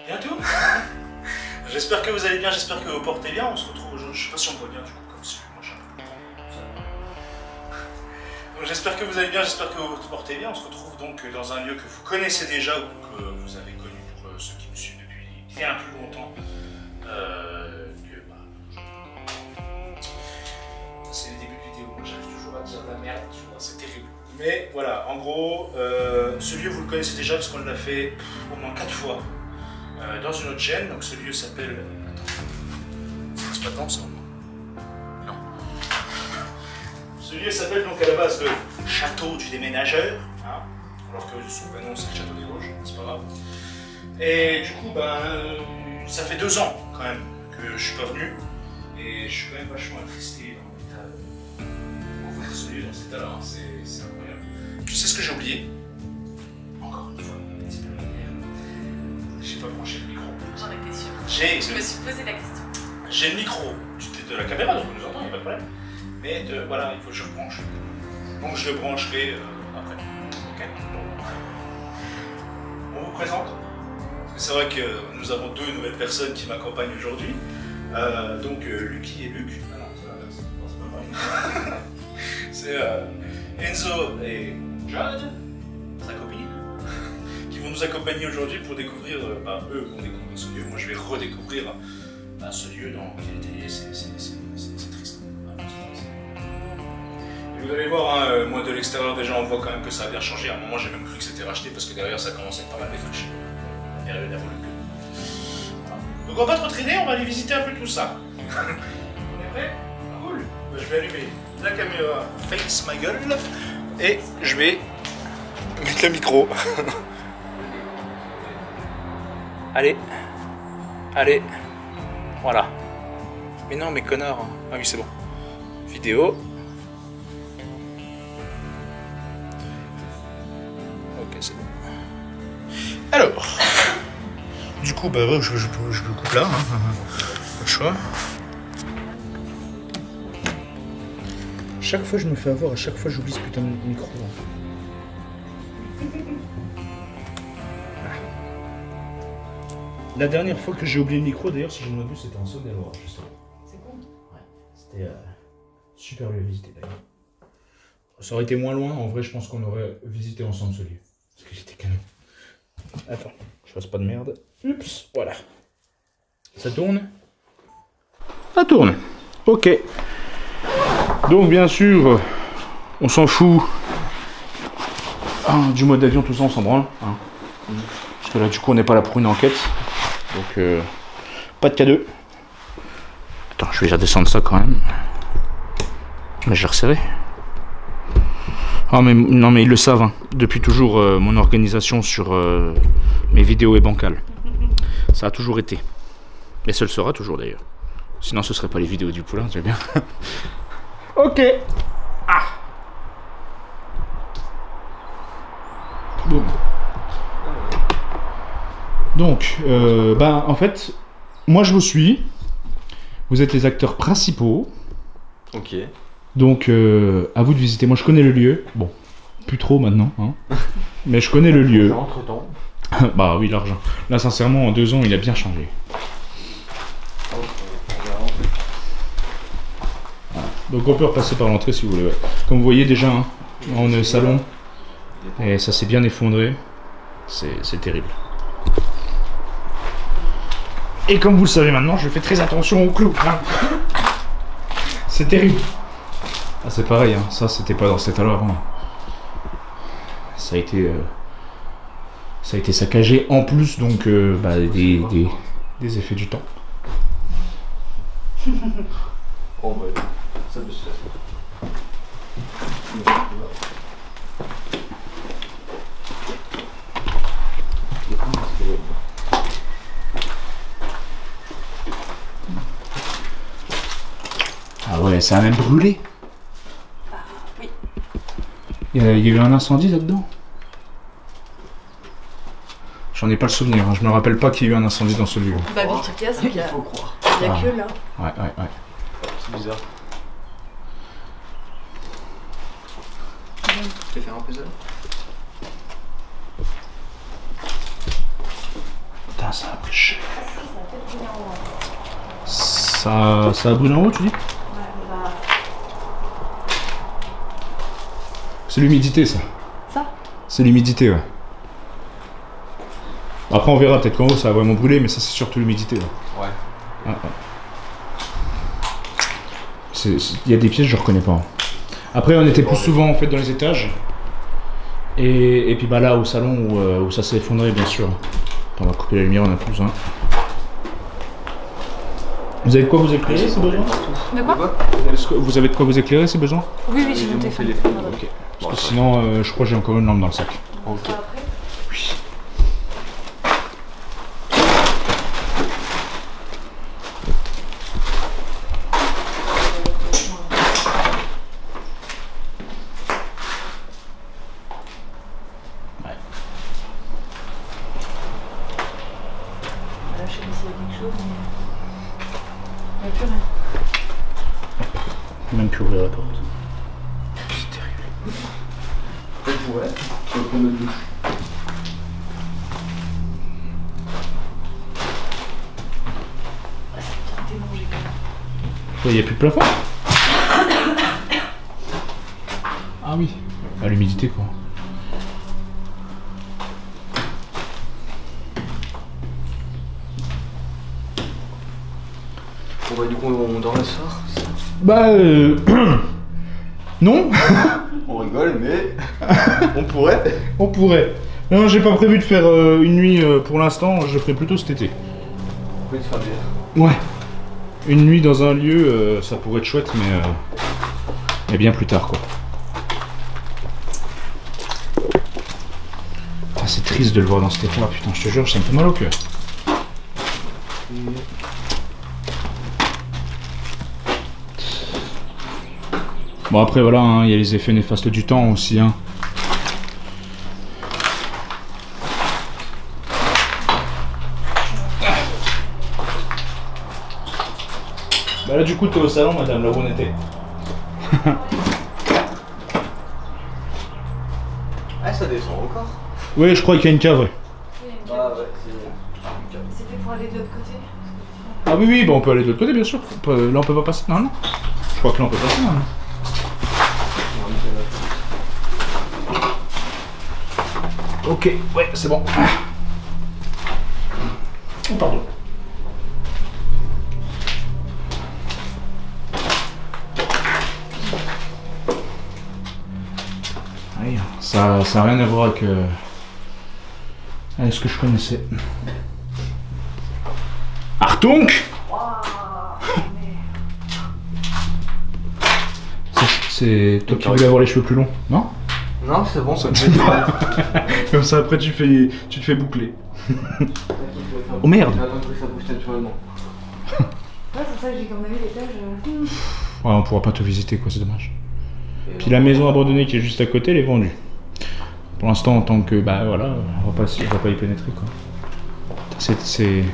bientôt. J'espère que vous allez bien, j'espère que vous portez bien. On se retrouve aujourd'hui, je sais pas si on me voit bien du coup, comme si moi j'ai un peu... J'espère que vous allez bien, j'espère que vous portez bien. On se retrouve donc dans un lieu que vous connaissez déjà ou que vous avez connu pour ceux qui me suivent depuis bien plus longtemps. C'est les débuts de vidéo, moi j'arrive toujours à dire de la merde, c'est terrible. Mais voilà, en gros, ce lieu vous le connaissez déjà parce qu'on l'a fait au moins 4 fois dans une autre chaîne. Donc ce lieu s'appelle... Attends, c'est pas temps ça? Non. Ce lieu s'appelle donc à la base le Château du Déménageur, hein, alors que son vrai nom c'est le Château des Vosges, c'est pas grave. Et du coup, ben, ça fait 2 ans quand même que je suis pas venu et je suis quand même vachement attristé dans l'état de ce lieu dans cet état-là, hein, c'est incroyable. Tu sais ce que j'ai oublié? Encore une fois, c'est pas la manière. J'ai pas branché le micro. J'en étais sûre. Je me suis posé la question. J'ai le micro de la caméra, donc on nous entend, il n'y a pas de problème. Mais voilà, il faut que je rebranche. Donc je le brancherai après. Ok. On vous présente. C'est vrai que nous avons 2 nouvelles personnes qui m'accompagnent aujourd'hui. Donc Lucky et Luc. Ah non, c'est pas c'est Enzo et Jade, sa copine, qui vont nous accompagner aujourd'hui pour découvrir, eux vont découvrir ce lieu. Moi je vais redécouvrir ce lieu dans lequel était, c'est triste. Et vous allez voir, hein, moi de l'extérieur déjà on voit quand même que ça a bien changé. À un moment j'ai même cru que c'était racheté parce que derrière ça commence à être pas mal défriché. Voilà. Donc on va pas trop traîner, on va aller visiter un peu tout ça. On est prêts? Cool. Je vais allumer la caméra face ma gueule et je vais mettre le micro. Allez. Allez. Voilà. Mais non, mais connard. Ah oui, c'est bon. Vidéo. Ok, c'est bon. Alors. Du coup, bah ouais, je le coupe là. Hein. Pas le choix. Chaque fois, je me fais avoir. À chaque fois, j'oublie ce putain de micro. La dernière fois que j'ai oublié le micro, d'ailleurs, si je ne m'abuse, c'était en Saône-et-Loire, justement. C'est cool. Ouais, c'était super lieu à visiter, d'ailleurs. Ça aurait été moins loin, en vrai, je pense qu'on aurait visité ensemble ce lieu. Parce que j'étais canon. Attends, je fasse pas de merde. Oups, voilà. Ça tourne? Ça tourne. Ok. Donc, bien sûr, on s'en fout du mode d'avion, tout ça, on s'en branle. Hein. Parce que là, du coup, on n'est pas là pour une enquête. Donc, pas de K2. Attends, je vais déjà descendre ça quand même. Mais je l'ai resserré. Ah, mais non, mais ils le savent. Hein. Depuis toujours, mon organisation sur mes vidéos est bancale. Ça a toujours été. Mais ça le sera toujours d'ailleurs. Sinon, ce serait pas les vidéos du poulain, tu vois bien. Ok. Ah. Bon. Donc, en fait, moi je vous suis. Vous êtes les acteurs principaux. Ok. Donc, à vous de visiter. Moi je connais le lieu. Bon, plus trop maintenant. Hein. Mais je connais le lieu. Entre temps. Bah oui, l'argent. Là, sincèrement, en 2 ans, il a bien changé. Voilà. Donc, on peut repasser par l'entrée si vous voulez. Ouais. Comme vous voyez déjà, hein, on est au salon. Et ça s'est bien effondré. C'est terrible. Et comme vous le savez maintenant, je fais très attention aux clous. Hein. C'est terrible. Ah, c'est pareil, hein. Ça c'était pas dans cet état-là avant. Ça a été saccagé en plus donc des effets du temps. Oh bah, ça peut se faire. Ah ouais, ça a même brûlé. Bah oui. Il y a eu un incendie là-dedans. J'en ai pas le souvenir, hein. Je me rappelle pas qu'il y a eu un incendie dans ce lieu. Bah en tout cas, c'est qu'il y a, Faut croire. il y a que là. Ouais. C'est bizarre. Tu peux faire un puzzle? Putain, ça a pris cher. Ça a brûlé en haut, tu dis? C'est l'humidité, ça. Ça? C'est l'humidité, ouais. Après, on verra, peut-être qu'en haut, ça va vraiment brûler, mais ça, c'est surtout l'humidité, là. Ouais. Ah, ouais. Il y a des pièces, je reconnais pas. Après, on était plus souvent, en fait, dans les étages. Et puis, bah là, au salon, où ça s'est effondré, bien sûr. On va couper la lumière, on a plus besoin. Vous avez de quoi vous éclairer, si besoin? De quoi? Vous avez de quoi vous éclairer, si besoin? Oui, oui, j'ai mon téléphone. Ok. Parce que sinon, je crois que j'ai encore une lampe dans le sac. Ok. Oui. Là, je sais pas s'il y a quelque chose, mais... Il n'y a plus rien. Même plus ouvrir la porte. C'est terrible. Ouais, je vais prendre notre douche. Ah, ça a bien démangé quand même. Il n'y a plus de plafond? Ah oui. À l'humidité, quoi. Bon bah du coup on dort le soir. Bah non. On rigole mais on pourrait. On pourrait. Non, j'ai pas prévu de faire une nuit pour l'instant, je ferai plutôt cet été. On peut se faire bien. Ouais. Une nuit dans un lieu, ça pourrait être chouette, mais bien plus tard, quoi. Ah, c'est triste de le voir dans cet état, putain, je te jure, ça me fait mal au cœur. Bon, après, voilà, hein, il y a les effets néfastes du temps aussi, hein. Bah là, du coup, t'es au salon, madame, là où on était. Ah, ça descend encore. Oui, je crois qu'il y a une cave, ouais. Ah ouais, c'est... C'était pour aller de l'autre côté? Ah oui, oui, bah on peut aller de l'autre côté, bien sûr. Là, on peut pas passer. Non, non. Je crois que là, on peut passer, non. Ok, ouais, c'est bon. Oh, pardon. Oui, ça a rien à voir avec ce que je connaissais. Artunk! C'est toi qui voulais avoir les cheveux plus longs, non? Non, c'est bon, ça me Comme ça, après, tu te fais boucler. Oh merde! J'attends que ça bouge naturellement. Ouais, c'est ça que j'ai comme avis l'étage. Ouais, on pourra pas te visiter, quoi, c'est dommage. Puis la maison abandonnée qui est juste à côté, elle est vendue. Pour l'instant, en tant que, bah voilà, on va pas y pénétrer, quoi. C'est...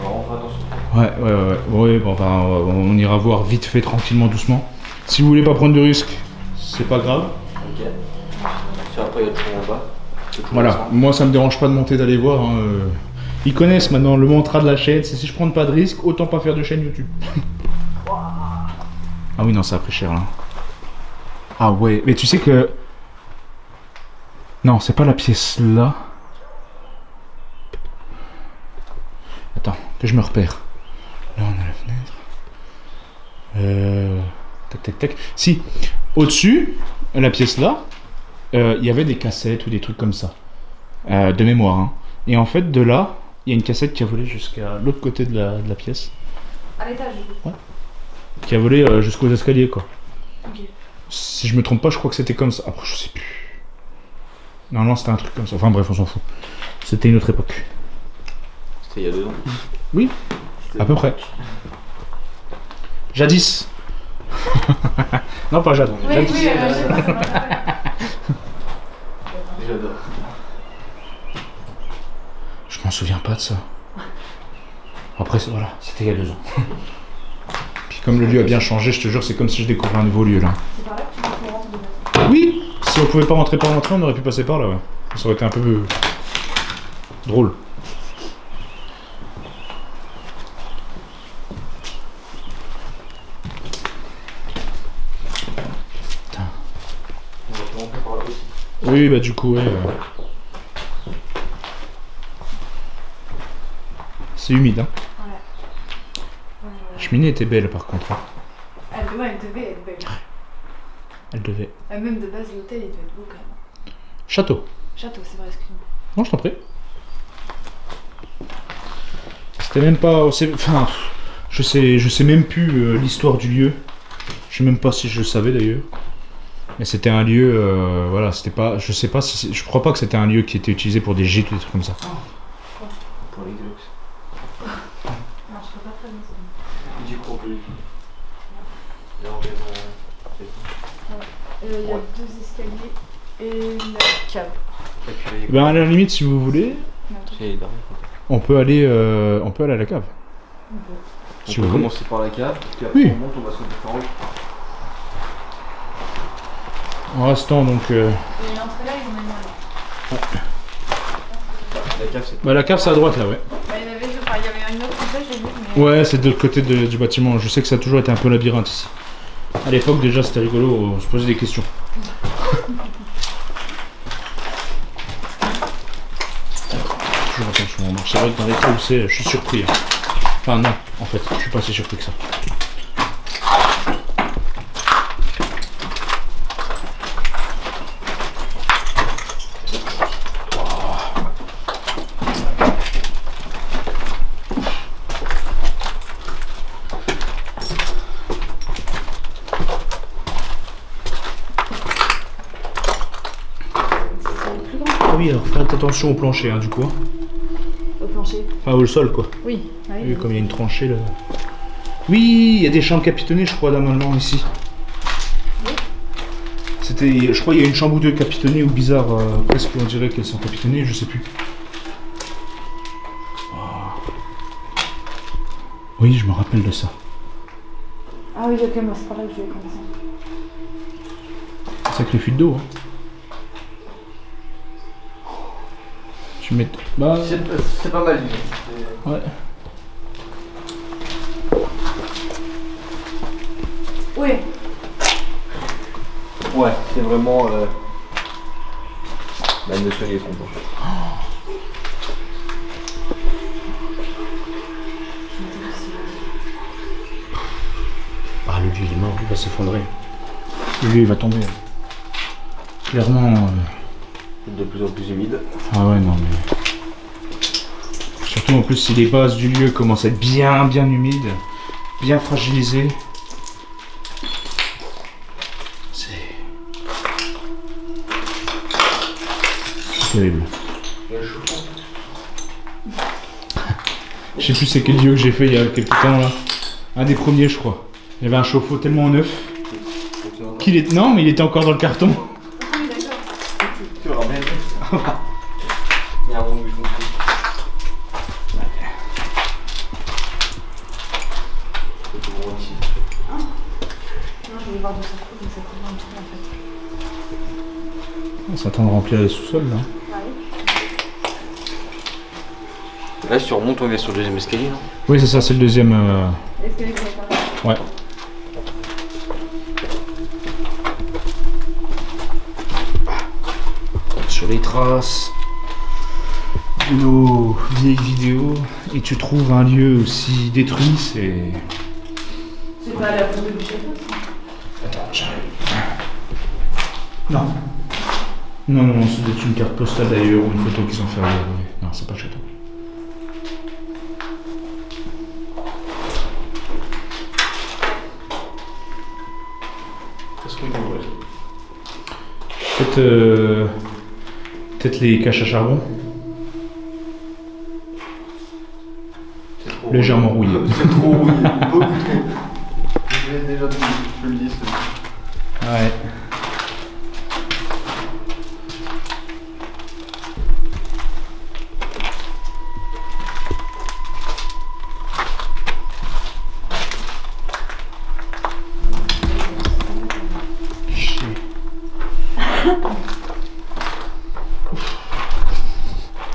On fera attention. Ouais, bon, enfin, on ira voir vite fait, tranquillement, doucement. Si vous voulez pas prendre de risques, c'est pas grave. Ok. Si après, il y a toujours en bas. Voilà, moi ça me dérange pas de monter d'aller voir. Hein. Ils connaissent maintenant le mantra de la chaîne, c'est si je prends pas de risque, autant pas faire de chaîne YouTube. Ah oui, non, ça a pris cher là. Ah ouais, mais tu sais que... Non, c'est pas la pièce là. Attends, que je me repère. Là, on a la fenêtre. Tac, tac, tac. Si, au-dessus, la pièce là, il y avait des cassettes ou des trucs comme ça. De mémoire. Hein. Et en fait, de là, il y a une cassette qui a volé jusqu'à l'autre côté de la pièce. À l'étage, du coup. Ouais. Qui a volé jusqu'aux escaliers, quoi. Ok. Si je me trompe pas, je crois que c'était comme ça. Après, je sais plus. Non, c'était un truc comme ça. Enfin bref, on s'en fout. C'était une autre époque. C'était il y a 2 ans. Oui, à peu près. Jadis. Non, pas Jade. Oui, Jadis. oui, J'adore. Je m'en souviens pas de ça. Après, voilà, c'était il y a 2 ans. Puis comme le lieu a bien changé, je te jure, c'est comme si je découvrais un nouveau lieu là. c'est par là que tu peux rentrer dedans. Oui, si on pouvait pas rentrer par l'entrée, on aurait pu passer par là, ouais. Ça aurait été un peu drôle. Oui, bah du coup, ouais. C'est humide, hein. Ouais. La cheminée était belle par contre. Hein. Elle devait être belle. Elle devait. Même de base, l'hôtel, il devait être beau quand même. Château. Château, c'est vrai, excuse-moi. Non, je t'en prie. C'était même pas. Enfin, je sais même plus l'histoire du lieu. Je sais même pas si je le savais d'ailleurs. Mais c'était un lieu. Voilà, c'était pas. Je sais pas si. Je crois pas que c'était un lieu qui était utilisé pour des gîtes ou des trucs comme ça. Pour les Glocks. Non, je peux pas très bien ça. Du coup, on peut. Là, on Il y a 2 escaliers et la cave. Ben à la limite, si vous voulez, on peut aller à la cave. On Si peut vous voulez. commencer par la cave, puis après Oui. on monte, on va se mettre en haut. En restant donc. Et l'entrée là, ils ont mis là. La cave, c'est Bah la cave c'est à droite là, ouais. Bah, il y en avait deux, enfin, il y avait une autre comme ça, j'ai vu, mais. Ouais, c'est de l'autre côté du bâtiment. Je sais que ça a toujours été un peu labyrinthe ici. À l'époque déjà c'était rigolo, on se posait des questions. Toujours attention, c'est vrai que dans l'état où c'est, je suis surpris. Hein. Enfin non, en fait, je suis pas si surpris que ça. Ah oui, alors faites attention au plancher hein, du coup. Au plancher. Enfin au sol quoi. Oui. Oui, comme il y a une tranchée là. Oui, il y a des chambres capitonnées je crois normalement ici. Oui. C'était, je crois il y a une chambre ou deux capitonnées ou bizarre, presque on dirait qu'elles sont capitonnées, je sais plus. Oh. Oui, je me rappelle de ça. Ah oui, ok, moi c'est pas là que je vais commencer. Sacré fuite d'eau. Hein. Tu mets. Bah. C'est pas mal, Ouais. Oui. Ouais, c'est vraiment. La notion est son plancher. Ah, le vieux il est mort, il va s'effondrer. Le vieux il va tomber. Clairement. De plus en plus humide. Ah ouais, non mais. Surtout en plus si les bases du lieu commencent à être bien humides, bien fragilisées. C'est terrible. Je sais plus c'est quel lieu que j'ai fait il y a quelques temps là. Un des premiers je crois. Il y avait un chauffe-eau tellement neuf qu'il est. Non mais il était encore dans le carton. Oui, d'accord. Tu ramènes. Il y a un moment où il faut. Non, je vais voir d'où ça coule, mais ça coule dans le trou en fait. On s'attend de remplir les sous-sols là. Là, si tu remontes, on est sur le deuxième escalier, non? Oui c'est ça, c'est le deuxième. L'escalier que vous avez parlé. Ouais. Sur les traces de nos vieilles vidéos et tu trouves un lieu aussi détruit, c'est... C'est pas la photo du château, ça? Attends, j'arrive. Non. Non, c'est peut-être une carte postale d'ailleurs ou une photo qu'ils ont fait ailleurs. Non, c'est pas le château. Peut-être les caches à charbon. Légèrement rouillé. C'est trop rouillé, beaucoup trop. Je l'ai déjà dit, je le dis. Ouais.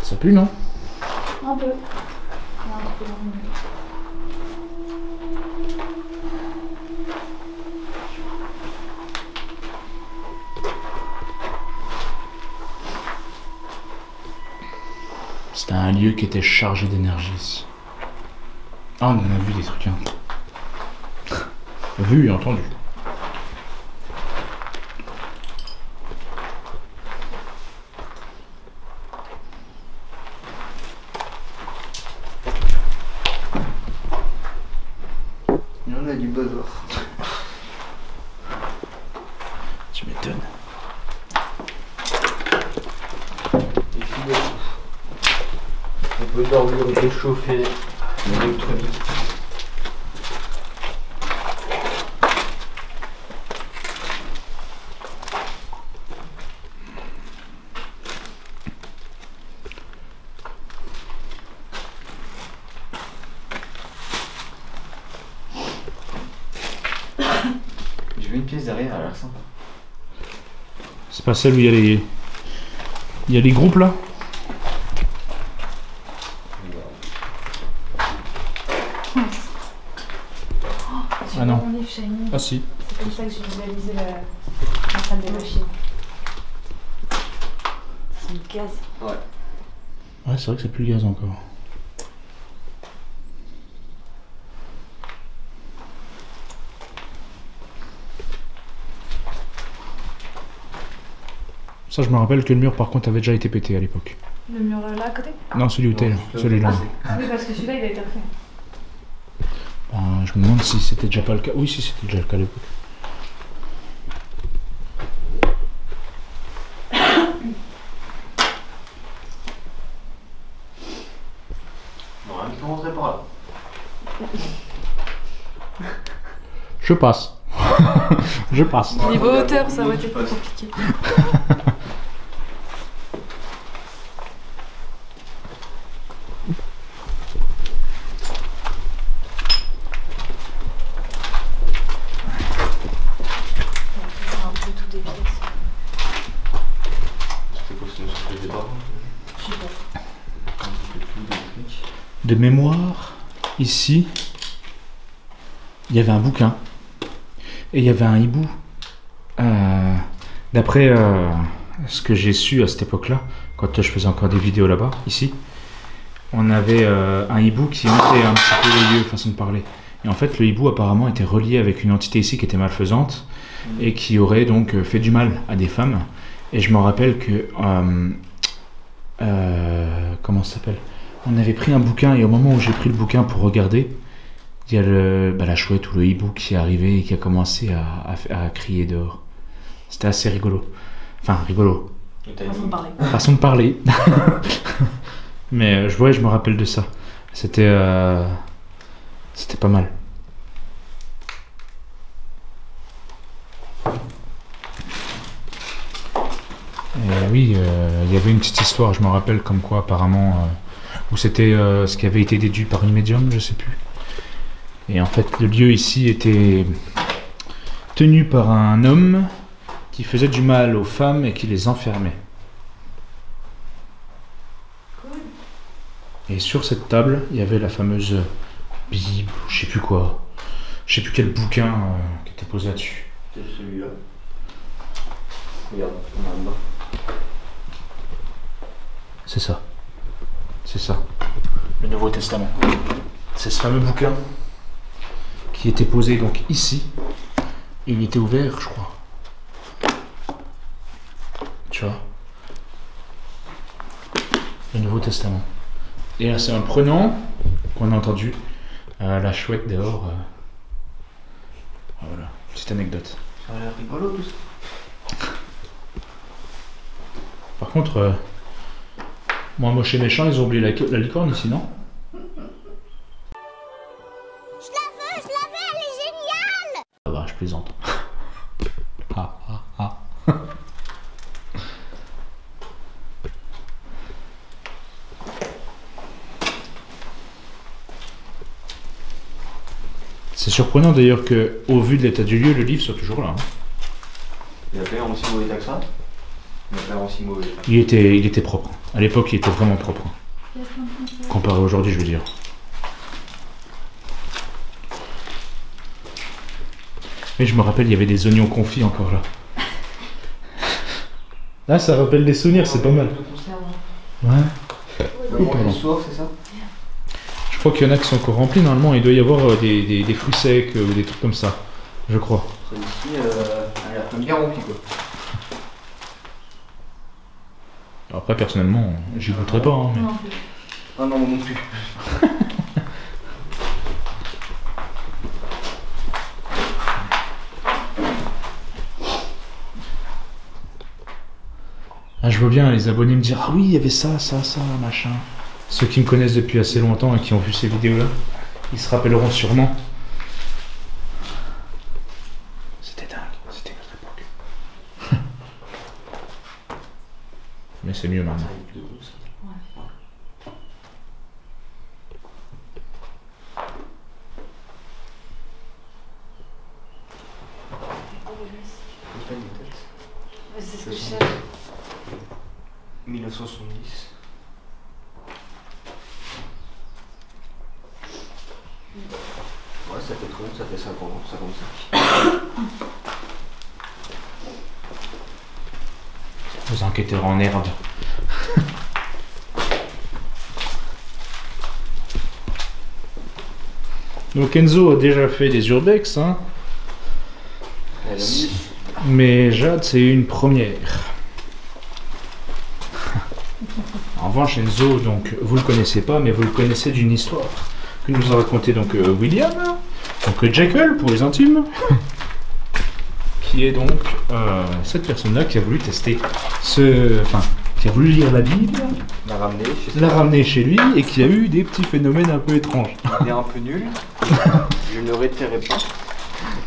Ça pue, non? Un peu. Non, un peu dans le milieu. C'était un lieu qui était chargé d'énergie ici. Ah, on en a vu des trucs, hein. Vu et entendu. Il y en a du bazar. Tu m'étonnes. On peut dormir réchauffé, électronique. J'ai vu une pièce derrière, elle a l'air sympa. C'est pas celle où il y a les... Il y a les groupes là? Ah non. Mon livre Shiny. Ah si. C'est comme ça que j'ai visualisé la salle des machines. C'est une case. Ouais. Ouais, c'est vrai que c'est plus gaz encore. Ça, je me rappelle que le mur, par contre, avait déjà été pété à l'époque. Le mur là à côté? Non, celui où t'es là. Celui-là. Oui, parce que celui-là il a été refait. Ben, je me demande si c'était déjà pas le cas. Oui, si c'était déjà le cas à l'époque. Bon, rien qui commencerait par là. Je passe. Je passe. Niveau hauteur, ça aurait été plus compliqué. Un peu tout des pièces. C'était quoi, sinon ça fait des barres? Je sais pas. De mémoire, ici, il y avait un bouquin. Et il y avait un hibou. D'après ce que j'ai su à cette époque-là, quand je faisais encore des vidéos là-bas, ici, on avait un hibou qui hantait un petit peu les lieux, façon de parler. Et en fait, le hibou apparemment était relié avec une entité ici qui était malfaisante et qui aurait donc fait du mal à des femmes. Et je me rappelle que... comment ça s'appelle? On avait pris un bouquin et au moment où j'ai pris le bouquin pour regarder, il y a la chouette ou le hibou qui est arrivé et qui a commencé à crier dehors. C'était assez rigolo. Enfin, rigolo. Façon de parler. Façon de parler. Mais je me rappelle de ça. C'était pas mal. Et oui, il y avait une petite histoire, je me rappelle, comme quoi apparemment, où c'était ce qui avait été déduit par une médium, je sais plus. Et en fait, le lieu ici était tenu par un homme qui faisait du mal aux femmes et qui les enfermait. Cool. Et sur cette table, il y avait la fameuse Bible, je sais plus quoi. Je sais plus quel bouquin qui était posé là-dessus. C'est celui-là. Regarde, on a dedans. C'est ça. C'est ça. Le Nouveau Testament. C'est ce fameux bouquin qui était posé donc ici. Et il était ouvert, je crois. Tu vois. Le Nouveau Testament. Et là, c'est en le prenant qu'on a entendu la chouette dehors. Voilà, petite anecdote. Ça a l'air rigolo tout ça. Par contre, moi moche et méchant, ils ont oublié la licorne ici, non? Je la veux, elle est géniale! Ça va, je plaisante. Ah, ah, ah. C'est surprenant d'ailleurs que, au vu de l'état du lieu, le livre soit toujours là. Hein. Il a fait un aussi mauvais état que ça? Il a fait un aussi mauvais état. Il était propre. À l'époque, il était vraiment propre. Comparé à aujourd'hui, je veux dire. Mais je me rappelle, il y avait des oignons confits encore là. Là, ça rappelle des souvenirs, c'est pas mal. Ouais. manger pardon. le soir, c'est ça? Je crois qu'il y en a qui sont encore remplis. Normalement, il doit y avoir des fruits secs ou des trucs comme ça. Je crois. Celle-ci, elle a quand même bien rempli quoi. Après, personnellement, j'y goûterai pas. Hein, mais... Non plus. Ah non, moi non plus. Ah, je vois bien les abonnés me dire ah oui, il y avait ça, machin. Ceux qui me connaissent depuis assez longtemps et qui ont vu ces vidéos-là, ils se rappelleront sûrement. C'était dingue, c'était une autre époque. Mais c'est mieux maintenant. Ouais, c'est ce que je cherche. 1970. Ouais, ça fait trop, ça fait 50 ans, 55. Les enquêteurs en herbe. Donc Enzo a déjà fait des urbex, hein. Elle a mis. Mais Jade, c'est une première. En revanche, Enzo, donc, vous le connaissez pas, mais vous le connaissez d'une histoire que nous a raconté donc William, donc Jekyll pour les intimes, qui est donc cette personne-là qui a voulu tester qui a voulu lire la Bible, La ramener chez lui et qui a eu des petits phénomènes un peu étranges. Il est un peu nul. Je ne le retirerai pas.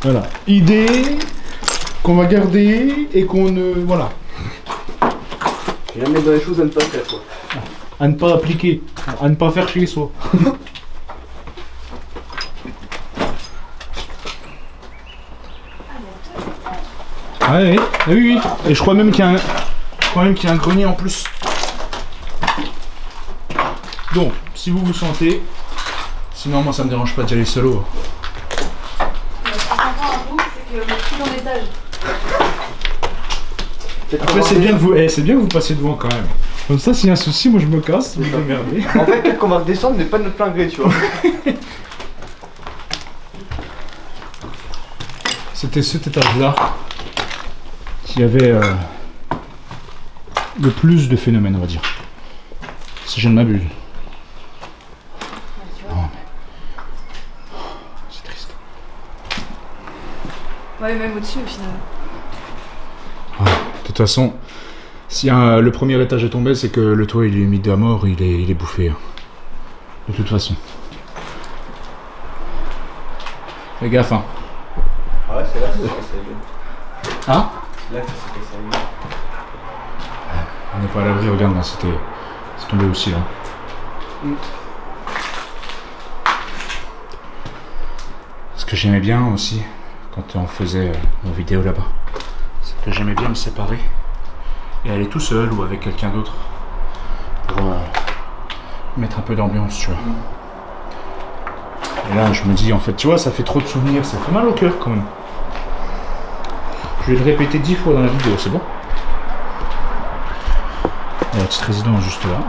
Voilà, idée qu'on va garder et qu'on ne voilà. Je vais la mettre dans les choses à ne pas faire quoi. À ne pas appliquer, à ne pas faire chez soi. Ouais, oui. Et je crois même qu'il y a un grenier en plus. Donc, si vous vous sentez, sinon moi ça me dérange pas d'y aller solo. Ce qui est sympa un coup, c'est que le plus dans l'étage. Après c'est bien que vous passiez devant quand même. Comme ça, s'il y a un souci, moi je me casse, vous vous démerdez. En fait, peut-être qu'on va redescendre, mais pas de notre plein gré, tu vois. C'était cet étage-là qui avait le plus de phénomènes, on va dire. Si je ne m'abuse. Ouais, tu vois. Non, mais... c'est triste. Ouais, même au-dessus au final. Ouais. De toute façon, si le premier étage est tombé, c'est que le toit il est humide à mort, il est bouffé. Hein. De toute façon. Fais gaffe, hein. Ah ouais, c'est là que ça s'est Hein? Là que ça s'est cassé. On n'est pas à l'abri, regarde là, c'est tombé aussi là. Ce que j'aimais bien aussi, quand on faisait nos vidéos là-bas, c'est que j'aimais bien me séparer et aller tout seul ou avec quelqu'un d'autre pour mettre un peu d'ambiance, tu vois. Et là, je me dis, en fait, tu vois, ça fait trop de souvenirs, ça fait mal au cœur quand même. Je vais le répéter 10 fois dans la vidéo, c'est bon? Et la petite résidence juste là,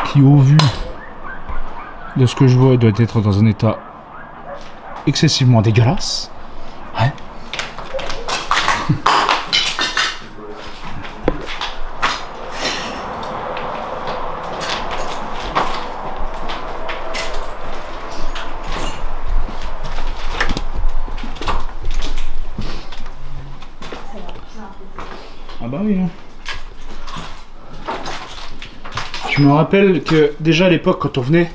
qui au vu de ce que je vois doit être dans un état excessivement dégueulasse. Ouais. Ah bah oui. Hein. Je me rappelle que déjà à l'époque quand on venait,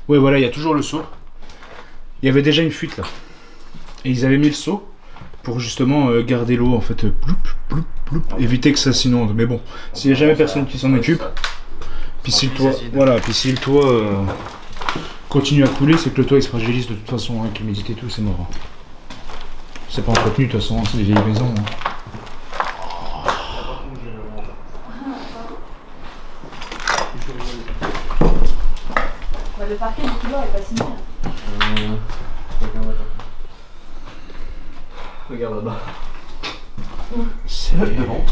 ouais voilà, il y a toujours le seau. Il y avait déjà une fuite là. Et ils avaient mis le seau pour justement garder l'eau en fait, ploup, ploup, ploup, éviter que ça s'inonde. Mais bon, s'il n'y a jamais personne qui s'en occupe, puis si le toit, voilà, puis si le toit continue à couler, c'est que le toit il se fragilise de toute façon, avec l'humidité et tout, c'est mort. C'est pas entretenu de toute façon, c'est des vieilles maisons. Hein. Bah, le parquet du couloir est pas signé. Regarde là-bas. C'est devant.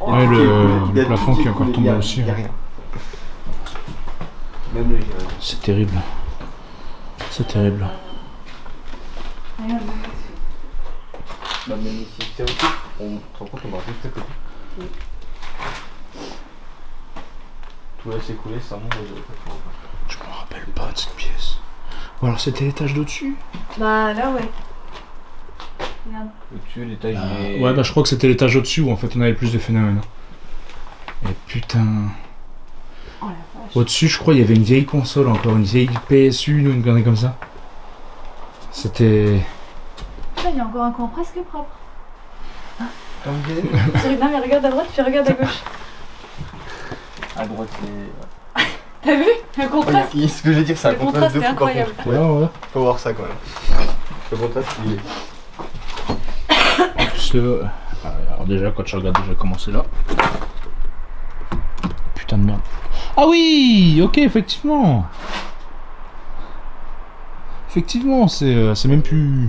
Ouais, le plafond qui est encore tombé aussi. Il y a Hein. rien. Même le girafe. C'est terrible. C'est terrible. Regarde. Bah, même ici, c'est ok. On se rend compte, on va juste à côté. Oui. Tout laisse écouler, ça monte. Je me rappelle pas de cette pièce. Ou alors c'était l'étage d'au-dessus. Bah là, ouais. Regarde. Au-dessus, l'étage il est. Ouais, bah je crois que c'était l'étage au-dessus où en fait on avait plus de phénomènes. Et putain. Oh la vache. Au-dessus, je crois il y avait une vieille console encore, une vieille PSU ou une connerie comme ça. C'était. Là, il y a encore un coin presque propre. Comme Non, mais regarde à droite, puis regarde à gauche. à droite, c'est. T'as vu le contraste? Ce que je veux dire, c'est un Le contraste de contraste est fou par incroyable. contre. Ouais, ouais. Faut voir ça quand même. Le contraste, il est. En plus, alors déjà, quand je regarde déjà comment c'est là. Putain de merde. Ah oui, ok, effectivement. Effectivement, c'est même plus.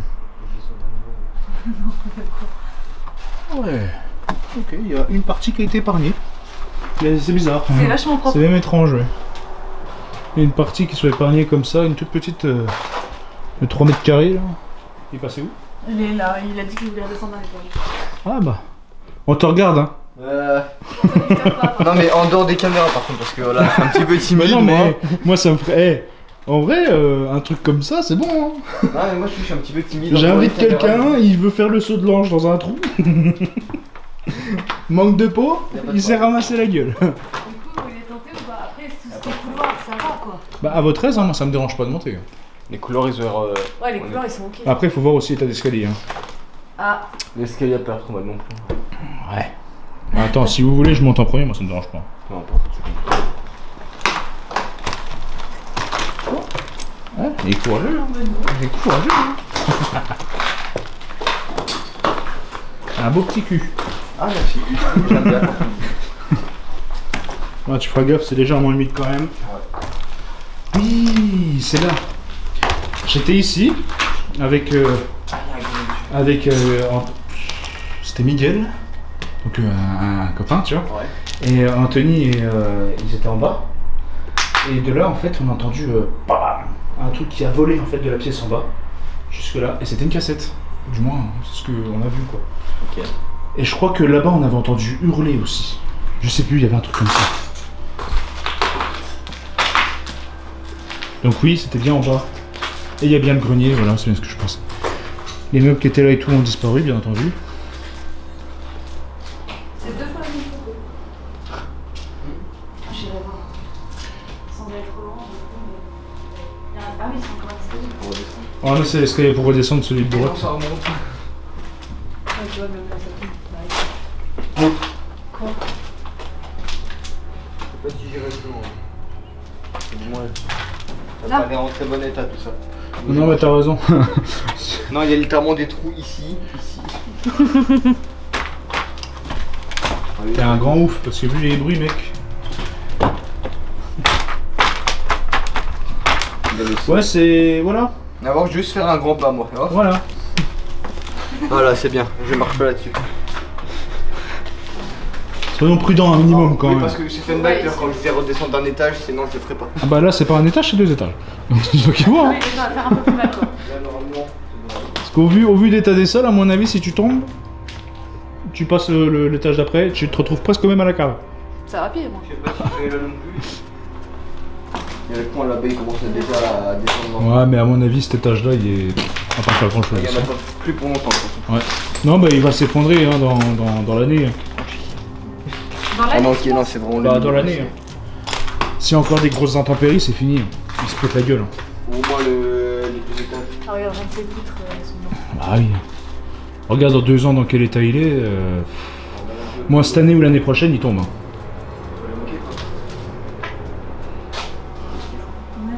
Ouais. Ok, il y a une partie qui a été épargnée. C'est bizarre. C'est vachement propre. C'est même étrange, ouais. Il y a une partie qui soit épargnée comme ça, une toute petite de 3 mètres carrés là. Il est passé où? Il est là, il a dit qu'il voulait redescendre dans les toilettes. Ah bah. On te regarde, hein. Non, mais en dehors des caméras par contre, parce que là, je suis un petit peu timide. Mais non, moi. mais moi ça me ferait. Eh, en vrai, un truc comme ça, c'est bon. Hein. Non, mais moi je suis un petit peu timide. en dehors J'invite des caméras. quelqu'un, il veut faire le saut de l'ange dans un trou. Manque de peau, Y a pas de il s'est problème. ramassé la gueule. Du coup, il est tenté ou pas? Après, tout ce qui est couloir, ça va quoi. Bah à votre aise, hein, moi ça me dérange pas de monter. Les couleurs, ils ont l'air. Ouais, les on est- couleurs ils sont ok. Après, il faut voir aussi l'état d'escalier. Hein. Ah, L'escalier a pas l'air trop mal non plus. Ouais. Attends, si vous voulez, je monte en premier, moi ça me dérange pas. Peu importe, tu comprends. Ouais, il est courageux, hein. Il est courageux, hein. Un beau petit cul. Ah, merci. J'aime bien. Ouais, tu feras gaffe, c'est légèrement humide quand même. Oui, c'est là. J'étais ici avec c'était Miguel, donc un copain, tu vois. Ouais. Et Anthony et ils étaient en bas. Et de là, en fait, on a entendu bam, un truc qui a volé en fait de la pièce en bas jusque là. Et c'était une cassette. Du moins, c'est ce qu'on a vu quoi. Ok. Et je crois que là-bas, on avait entendu hurler aussi. Je sais plus, il y avait un truc comme ça. Donc oui, c'était bien en bas. Et il y a bien le grenier, voilà, c'est bien ce que je pense. Les meubles qui étaient là et tout ont disparu, bien entendu. c'est 2 fois le même photo. J'irai voir. Sans aller trop loin, du coup, mais. Il y a un- Ah oui, c'est encore un Pour redescendre. Ah mais c'est l'escalier pour redescendre celui de Non, droite. ça remonte. Ouais, tu vois, même là, ça tombe. Quoi? Pas digérer tout. Du moins, ça Là. a pas l'air en très bon état tout ça. Non mais t'as raison. Non, il y a littéralement des trous ici, ici. T'es un grand ouf, parce que vu les bruits mec. Ouais c'est... voilà. D'abord, je vais juste faire un grand pas moi. Hop. Voilà. Voilà, c'est bien. Je marche pas là-dessus. Soyons prudents un minimum quand Oui, même. parce que j'ai fait une blague quand je disais redescendre d'un étage, sinon je le ferais pas. Ah bah là c'est pas un étage, c'est 2 étages. Donc c'est toi qui vois. Hein. Oui, ça va faire un peu plus mal quoi. Là, normalement, Parce qu'au vu d'état des sols, à mon avis, si tu tombes, tu passes l'étage d'après, tu te retrouves presque même à la cave. Ça va pire, moi. je sais pas si je vais là non plus. Il y a le point là-bas, il commence déjà à descendre. Ouais, mais à mon avis, cet étage-là, il est. On va pas faire grand chose. Il y en a pas plus pour longtemps. De toute façon. Non, bah il va s'effondrer hein, dans l'année. Hein. Dans la Ah non, ok, non, c'est vraiment Bah, le dans l'année. Hein. S'il y a encore des grosses intempéries, c'est fini. Il se pète la gueule. Hein. Ou au moins les 2 étages. Ah, regarde, 27 litres, elles sont blancs. Ah oui. Regarde dans 2 ans dans quel état il est. Moi, cette année ou l'année prochaine, il tombe. Hein.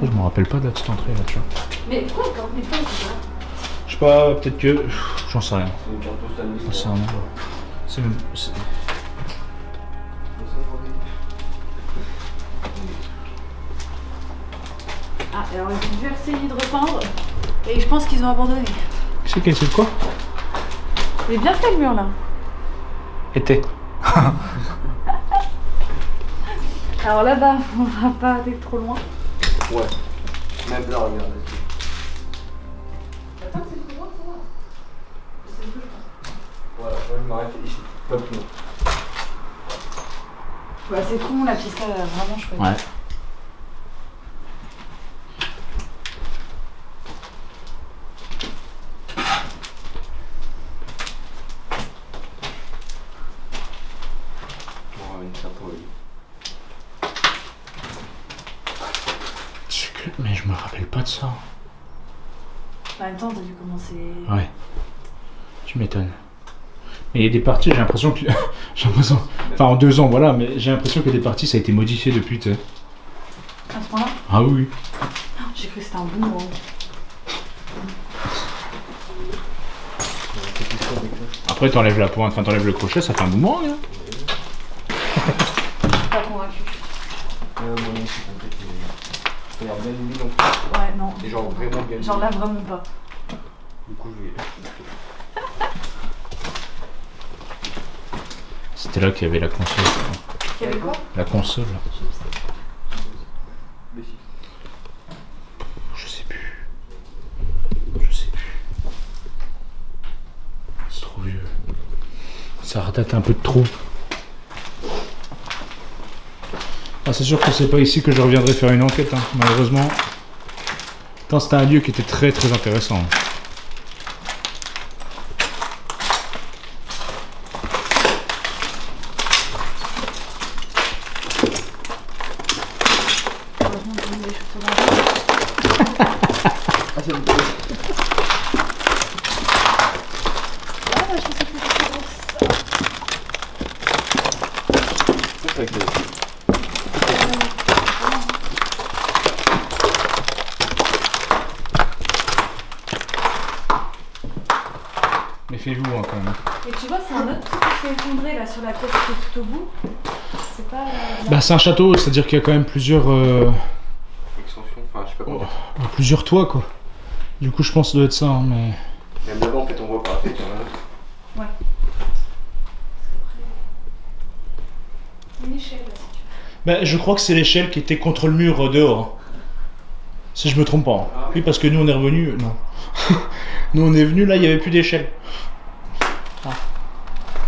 Je me rappelle pas de la petite entrée là, tu vois. Mais pourquoi quand on est pas c'est ça? Je sais pas, peut-être que. J'en sais rien. C'est une carte postale. J'en sais rien. C'est même. Ah, alors ils ont dû essayer de repeindre et je pense qu'ils ont abandonné. C'est qui a essayé de quoi? Il est bien fait le mur là. Été. Alors là-bas, on va pas aller trop loin. Ouais. Même là, regarde. Attends, c'est le droit, ça va. C'est le bleu, je pense. Voilà, moi je m'arrête ici. Pas plus long. Ouais, c'est con, la pista, vraiment chouette. Ouais. On ramène ça pour lui. Mais je me rappelle pas de ça. En même temps, t'as dû commencer. Ouais. Tu m'étonnes. Mais il y a des parties, j'ai l'impression que. J'ai l'impression. Enfin, en 2 ans, voilà, mais j'ai l'impression que des parties, ça a été modifié depuis, tu sais. À ce point-là, Ah oui. j'ai cru que c'était un bon moment. Après, t'enlèves la pointe, enfin, t'enlèves le crochet, ça fait un boomerang, hein. Je suis pas convaincue. Moi non plus, en fait. Regarde, même lui non plus. Ouais, non. Et genre vraiment bien. Genre là, vraiment pas. Du coup, je vais. C'était là qu'il y avait la console. Il y avait quoi? La console. Mais si. Je sais plus. Je sais plus. C'est trop vieux. Ça redate un peu de trop. Ah, c'est sûr que c'est pas ici que je reviendrai faire une enquête, hein, malheureusement. Tant c'était un lieu qui était très très intéressant. Heureusement que j'ai mis les chaussures dans le Ah, c'est bon. Ah, bah, je pensais que c'était pour ça. C'est vrai que. Méfiez-vous, hein, quand même. Et tu vois, c'est un autre truc qui s'est effondré là sur la pièce qui est tout au bout. C'est pas. Bah, c'est un château, c'est-à-dire qu'il y a quand même plusieurs, Extension, enfin, je sais pas comment. plusieurs toits, quoi. Du coup, je pense que ça doit être ça, hein, mais. Même là-bas, en fait, on voit par la tête, il y en a un autre. Ouais. Une échelle là, si tu veux. Bah, je crois que c'est l'échelle qui était contre le mur dehors. Hein. Si je me trompe pas. Hein. Ah oui. Oui, parce que nous on est revenus. Non. Nous on est venus, là il n'y avait plus d'échelle. Ah.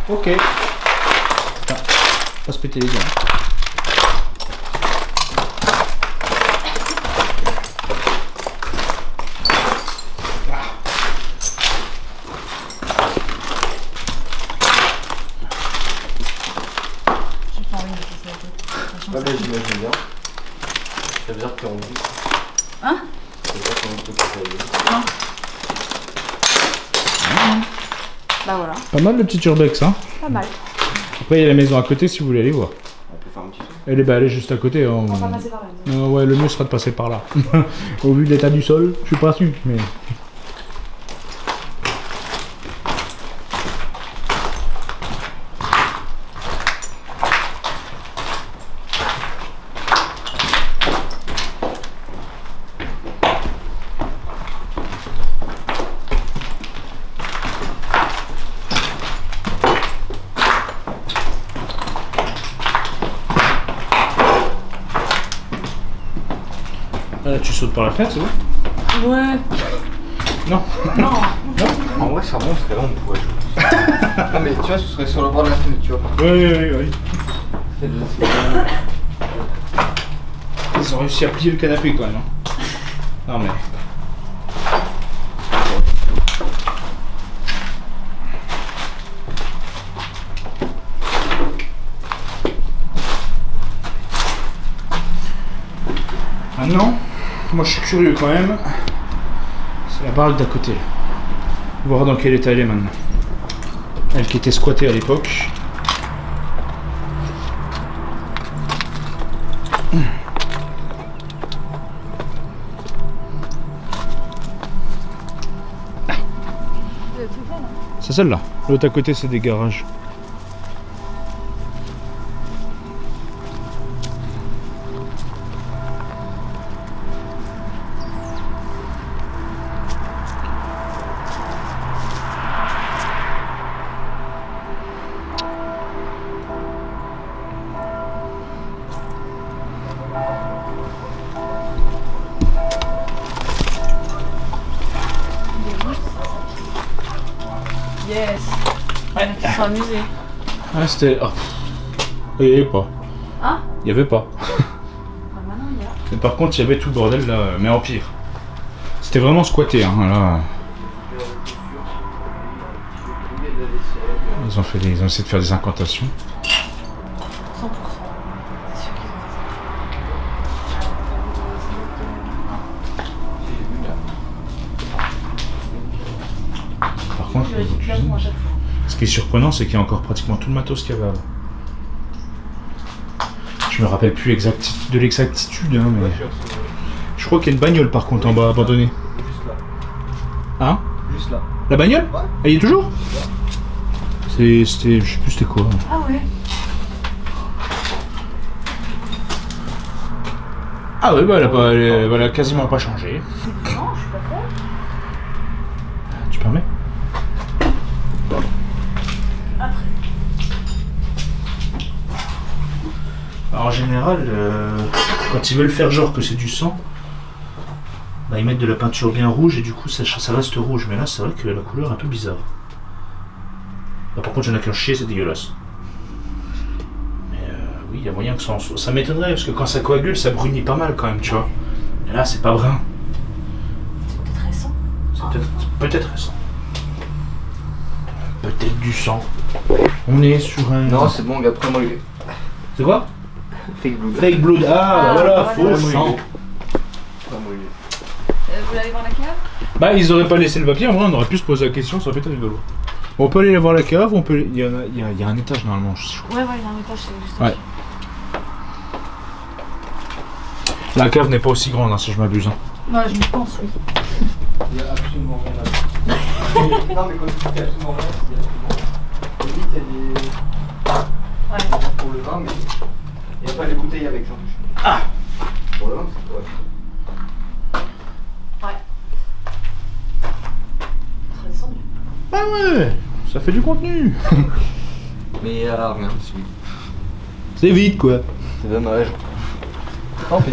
Ok. Putain, pas se péter les gars. J'ai pas envie de casser la tête. Attention, Ouais, ça- mais j'imagine bien. Ça veut dire que t'es en vie. Hein? Ça veut dire que t'es en vie de casser la gueule. Non. Bah voilà, Pas mal le petit urbex, hein. pas mal. Après il y a la maison à côté si vous voulez aller voir. On peut faire un petit tour. Elle est juste à côté. Hein. On va passer par là. Ouais, le mieux sera de passer par là. Au vu de l'état du sol, je suis pas sûr, mais. Là, tu sautes par la fenêtre, c'est bon? Ouais. Non. Non. En vrai, ça monte, c'est là, on pourrait jouer. Non, mais tu vois, ce serait sur le bord de la fenêtre, tu vois. Oui. Ils ont réussi à plier le canapé quand même. Hein. Non mais. Maintenant, moi je suis curieux quand même. C'est la baraque d'à côté. Voir dans quel état elle est maintenant. Elle qui était squattée à l'époque. C'est celle-là. L'autre à côté, c'est des garages. Yes. Ouais. Ils se sont amusés. Ah, c'était. Oh. Il y avait pas. Hein? Il y avait pas. Ah, maintenant il y a. Mais par contre, il y avait tout le bordel là, mais en pire. C'était vraiment squatté, hein, là. Ils ont essayé de faire des incantations. 100%. C'est sûr qu'ils ont Par contre, fait ça. Je vérifie le plafond à chaque fois. ce qui est surprenant, c'est qu'il y a encore pratiquement tout le matos qu'il y avait avant. Je me rappelle plus de l'exactitude, hein, mais. Je crois qu'il y a une bagnole par contre en bas abandonnée. Juste là. Hein? Juste là. La bagnole? Ouais. Elle y est toujours? C'était. Je sais plus c'était quoi. Ah ouais. Ah ouais, bah elle a quasiment pas changé. Non, je suis pas folle. Tu permets? Après. Alors, en général, quand ils veulent faire genre que c'est du sang, bah, ils mettent de la peinture bien rouge et du coup ça reste rouge. Mais là, c'est vrai que la couleur est un peu bizarre. Bah, par contre, j'en ai qu'un chier, c'est dégueulasse. Mais oui, il y a moyen que ça en soit. Ça m'étonnerait parce que quand ça coagule, ça brunit pas mal quand même, tu vois. Et là, c'est pas brun. C'est peut-être récent. C'est peut-être récent. Peut-être du sang. On est sur un. Non, c'est bon, regarde, prends-moi le. C'est quoi? Fake blood. Fake blood. Ah, voilà, faux voilà. sang. Prends-moi le. Vous allez voir la cave? Bah, ils auraient pas laissé le papier, on aurait pu se poser la question, ça aurait été rigolo. On peut aller voir la cave, on peut. Il y a un étage normalement, je crois. Ouais, il y a un étage, c'est juste. Ouais. La cave n'est pas aussi grande, hein, si je m'abuse. Hein. Ouais, je me pense, oui. Il y a absolument rien là. Non, mais quand tu dis absolument rien, il y a absolument rien. Limite, il y a des. Ouais. Pour le vin, mais il n'y a pas les bouteilles avec ça. Ah! Pour le vin, c'est quoi? Ouais. Très descendu. Bah ouais, ça fait du contenu. Mais il n'y a rien dessus. C'est vite quoi. C'est dommage. Tant pis.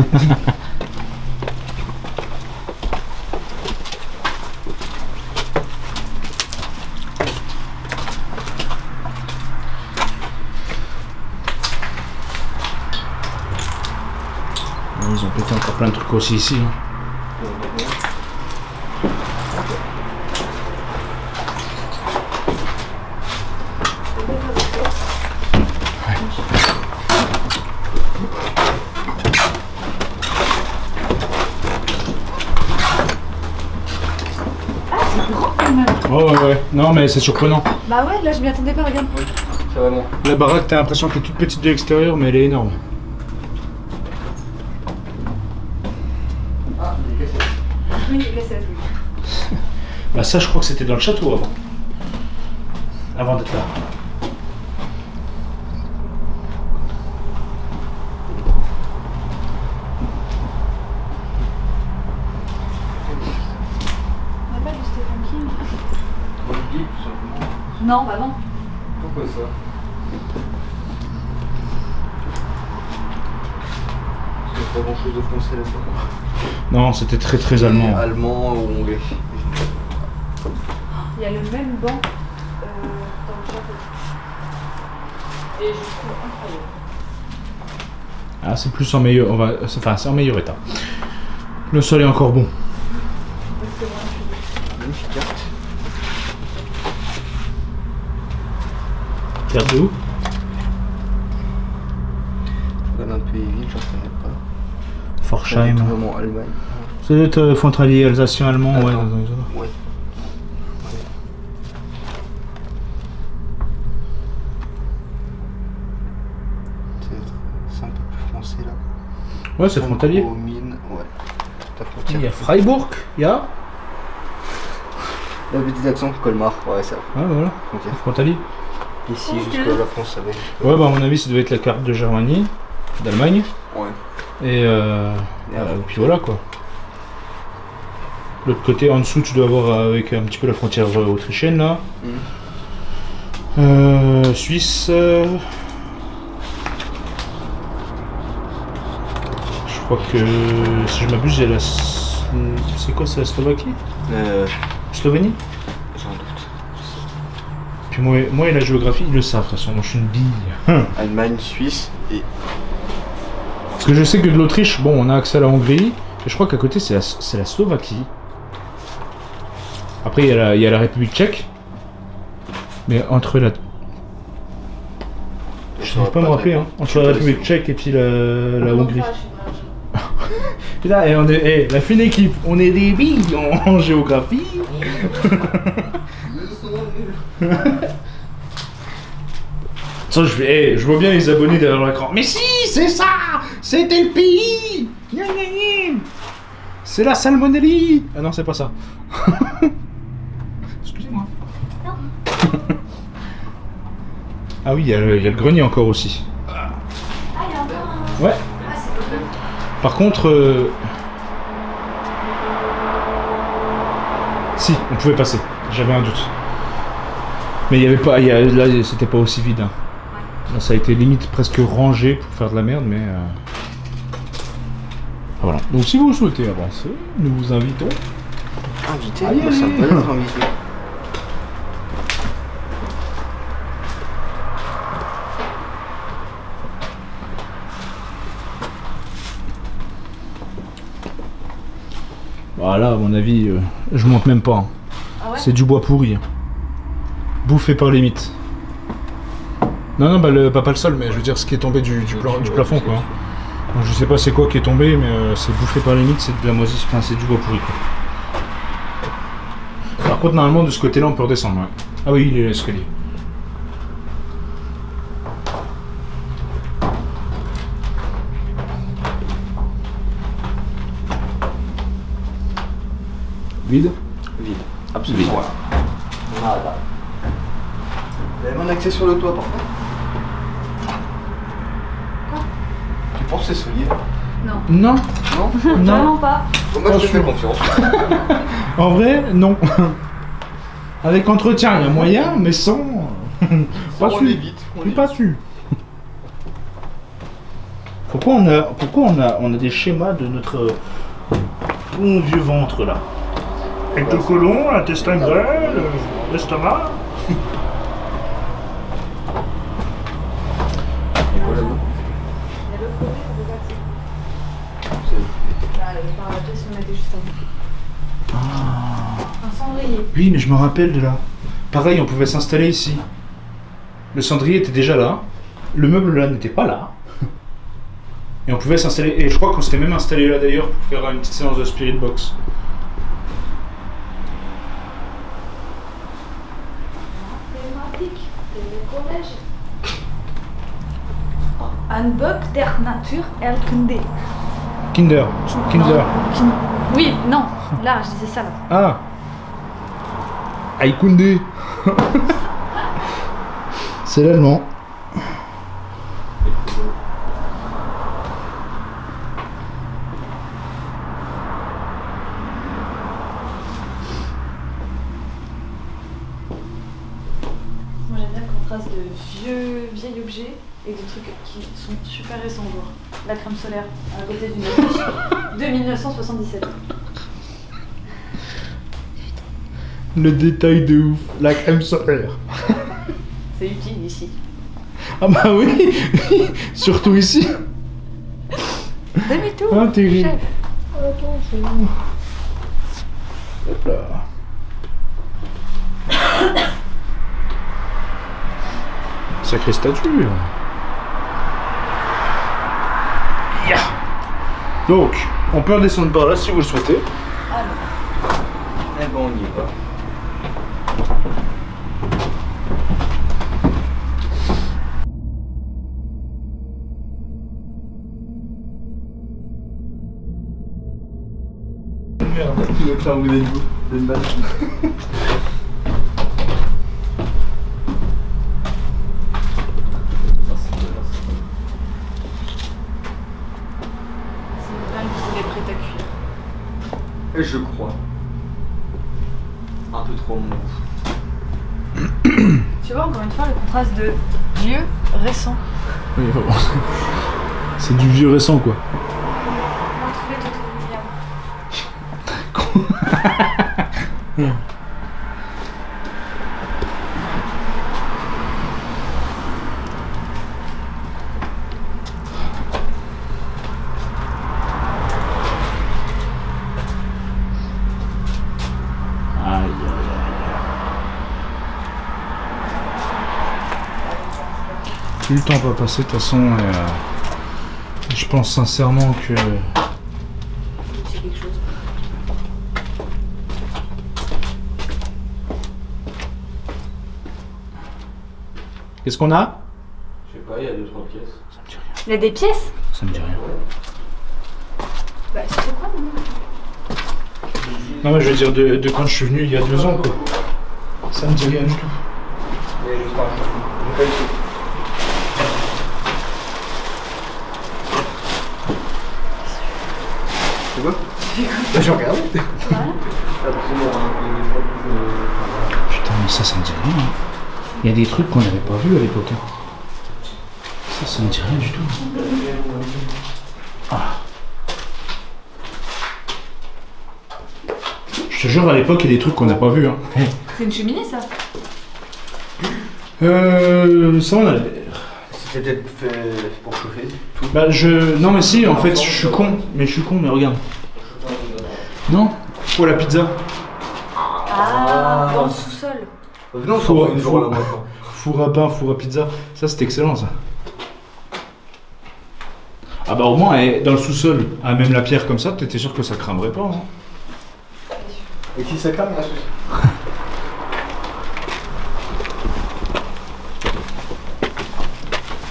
Ils ont pété encore plein de trucs aussi ici. Hein. Ouais. Non, mais c'est surprenant. Bah ouais, là je m'y attendais pas, regarde. Ça va, bon. La baraque, t'as l'impression qu'elle est toute petite de l'extérieur, mais elle est énorme. Ah, il est cassé. Oui, laissez-la oui. Bah, ça, je crois que c'était dans le château avant. Avant d'être là. On n'a pas du Stephen King? Moi, je dis tout simplement. Non, bah non. Pourquoi ça? Parce qu'il n'y a pas grand chose de français là-dedans. Non, c'était très très allemand. Allemand ou anglais. Il y a le même banc dans le château. Et je trouve incroyable. Ah, c'est plus en meilleur. Enfin, c'est en meilleur état. Le sol est encore bon. Parce que moi, je suis Magnifique carte. Carte de où? Regarde un pays ville, j'en connais pas. Forchheim. C'est vraiment Allemagne. Ça doit être frontalier alsacien allemand, ouais. Attends. dans les zones. Ouais. C'est un peu plus français là. Ouais, c'est frontalier. Mine, ouais. Ta Il frontière. y a Freiburg, il y a. La petite accent, Colmar, ouais, ça. Ouais, voilà, Frontière. frontalier. Ici, Ok. jusqu'à la France, ça va. Ouais, bah, à mon avis, ça devait être la carte de Germanie, d'Allemagne. Ouais. Et puis voilà quoi. L'autre côté, en dessous, tu dois avoir avec un petit peu la frontière autrichienne là. Suisse. Je crois que si je m'abuse, il y a la. C'est quoi, c'est la Slovaquie? Slovénie? J'en doute. Puis moi et la géographie, ils le savent, de toute façon, moi je suis une bille. Allemagne, Suisse et. Parce que je sais que de l'Autriche, bon, on a accès à la Hongrie, et je crois qu'à côté c'est la Slovaquie. Après, il y a la République tchèque. Mais entre la. Je ne sais pas me rappeler, hein. Entre la République tchèque et puis la Hongrie. Putain, et on est la fine équipe, on est des billes en géographie. Ça, je vois bien les abonnés derrière l'écran. Mais si, c'est ça, c'était le pays. Gna, gna, gna. C'est la salmonelli. Ah non, c'est pas ça. Excusez-moi. Ah oui, il y a le grenier encore aussi. Ah, il y a encore un. Ouais. Ah, c'est pas mal. Par contre, si, on pouvait passer. J'avais un doute. Mais il y avait pas, là, c'était pas aussi vide. Hein. Là, ça a été limite presque rangé pour faire de la merde, mais voilà. Donc si vous le souhaitez avancer, nous vous invitons. Invité, Allez, moi, ça me allez. peut être invité. Voilà, à mon avis, je monte même pas. Hein. Ah ouais? C'est du bois pourri. Hein. Bouffé par les mythes. Non, bah, pas le sol, mais je veux dire ce qui est tombé du plafond, quoi. Donc, je sais pas c'est quoi qui est tombé, mais c'est bouffé par les mythes, c'est de la moisie, enfin c'est du bois pourri, quoi. Par contre, normalement, de ce côté-là, on peut redescendre, ouais. Ah oui, il est l'escalier. Vide? Vide. Absolument. Voilà. Nada. Il y avait un accès sur le toit par contre. Quoi? Tu penses que c'est solide? Non. Non. Non. Vraiment pas. Bon, moi je te fais Franchement. confiance. En vrai, non. Avec entretien, il y a moyen, mais sans. Pas On su. est vite. Je suis pas su. Pourquoi on a des schémas de notre bon vieux ventre là? Avec le côlon, l'intestin grêle, l'estomac. Et quoi là-bas? Il y a l'autre côté, on peut pas accéder. C'est- Là, le parapluie, on était juste avant. Un cendrier. Oui, mais je me rappelle de là. Pareil, on pouvait s'installer ici. Le cendrier était déjà là. Le meuble là n'était pas là. Et on pouvait s'installer. Et je crois qu'on s'était même installé là d'ailleurs pour faire une petite séance de Spirit Box. Thématique de collège. Handbook der Natuurheilkunde. Kinder. Kinder. Non, oui, non. Là, je disais ça là. Ah Aikunde. C'est l'allemand. Moi j'aime bien le contraste de vieil objet et de trucs qui sont super récents. Genre la crème solaire à côté d'une affiche de 1977. Le détail de ouf. La crème solaire. C'est utile ici. Ah bah oui. Surtout ici. Demi-tour. Ah, terrible. Chef. Attention. Hop là. Sacrée statue. Ya. Donc, on peut redescendre par là si vous le souhaitez. Alors, Eh ben on y est pas. Merde. Tu veux faire un bout d'animaux? C'est une balle. c'est une balle qui est prête à cuire. Et je crois. Un peu trop mon goût. Tu vois encore une fois le contraste de vieux, récent. Oui, vraiment. C'est du vieux récent quoi. On a trouvé Toto William. plus le temps va passer de toute façon. Et je pense sincèrement que. C'est quelque chose. Qu'est-ce qu'on a? Je sais pas, il y a 2-3 pièces. Ça me dit rien. Il y a des pièces? Ça me dit rien. Bah, c'est quoi maintenant? Non, mais je veux dire de quand je suis venu il y a 2 ans, quoi. Ça me dit rien du tout. Il y a juste pas un truc. J'ai pas eu tout. C'est quoi? Je regarde. Absolument. Putain, mais ça me dit rien. Hein. Il y a des trucs qu'on n'avait pas vus à l'époque. Hein. Ça me dit rien du tout. Ah. Je te jure, à l'époque, il y a des trucs qu'on n'a pas vus. Hein. C'est une cheminée, ça? Ça on a l'air. C'était peut-être fait pour chauffer. Bah non mais si, en fait, je suis con. Mais regarde. Non, pour la pizza. Ah, dans le sous-sol. Venons, on s'en fout une journée là maintenant. Four à pain, four à pizza. Ça, c'est excellent, ça. Ah bah au moins, dans le sous-sol, ah, même la pierre comme ça, t'étais sûr que ça cramerait pas. Hein. Et qui ça crame, il y a un souci.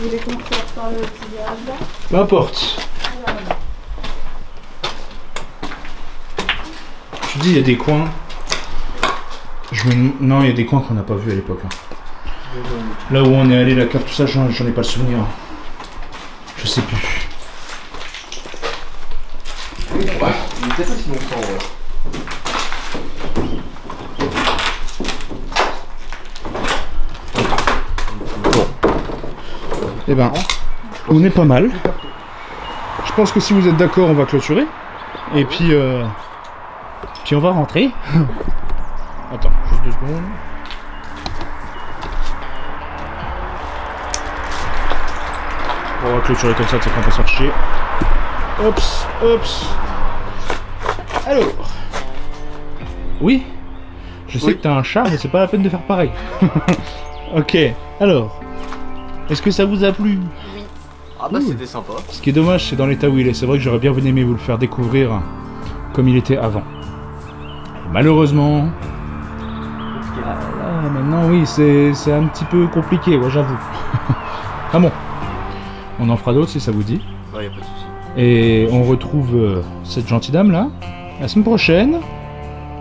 Vous voulez qu'on sorte par le petit garage là? Peu importe. Je dis, il y a des coins. Non, il y a des coins qu'on n'a pas vus à l'époque. Hein. Là où on est allé, la cave, tout ça, j'en ai pas le souvenir. Je sais plus. Ouais. Il était pas si longtemps, ouais. Eh ben, on est pas mal. Je pense que si vous êtes d'accord, on va clôturer. Et puis on va rentrer. Attends, juste 2 secondes. On va clôturer comme ça, c'est qu'on va pas se faire chier. Ops, ops. Alors. Oui, je sais que t'as un chat, mais c'est pas la peine de faire pareil. Ok, alors. Est-ce que ça vous a plu? Oui. Ah bah c'était sympa. Ce qui est dommage, c'est dans l'état où il est. C'est vrai que j'aurais bien aimé vous le faire découvrir comme il était avant. Et malheureusement... là, maintenant, oui, c'est un petit peu compliqué, ouais, j'avoue. Ah bon. On en fera d'autres si ça vous dit. Ouais, y a pas de souci. Et on retrouve cette gentille dame là. La semaine prochaine,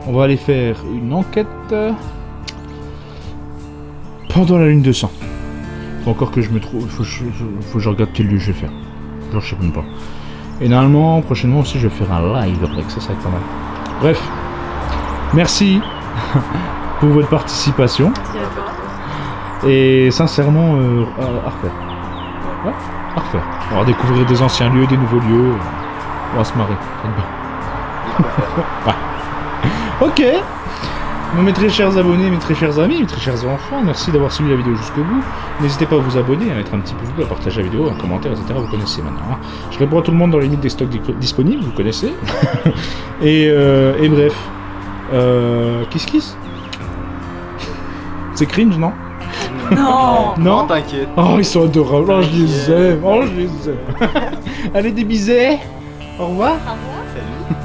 on va aller faire une enquête pendant la lune de sang. Faut encore que je me trouve, faut que je regarde quel lieu je vais faire. Genre, je sais même pas. Et normalement, prochainement aussi, je vais faire un live avec ça va être pas mal. Bref, merci pour votre participation. Merci à toi. Et sincèrement, à refaire. Ouais, à refaire. On va découvrir des anciens lieux, des nouveaux lieux. On va se marrer. Ça va être bien. Ouais. Ok. Bon, mes très chers abonnés, mes très chers amis, mes très chers enfants, merci d'avoir suivi la vidéo jusqu'au bout. N'hésitez pas à vous abonner, à mettre un petit pouce bleu, à partager la vidéo, un commentaire, etc. Vous connaissez maintenant. Hein. Je réponds à tout le monde dans les limites des stocks disponibles, vous connaissez. et bref. Kiss. C'est cringe, non? Non. Non, t'inquiète. Oh, ils sont adorables. Oh, je les aime. Oh, je les aime. Allez, des bisous. Au revoir. Au revoir. Salut.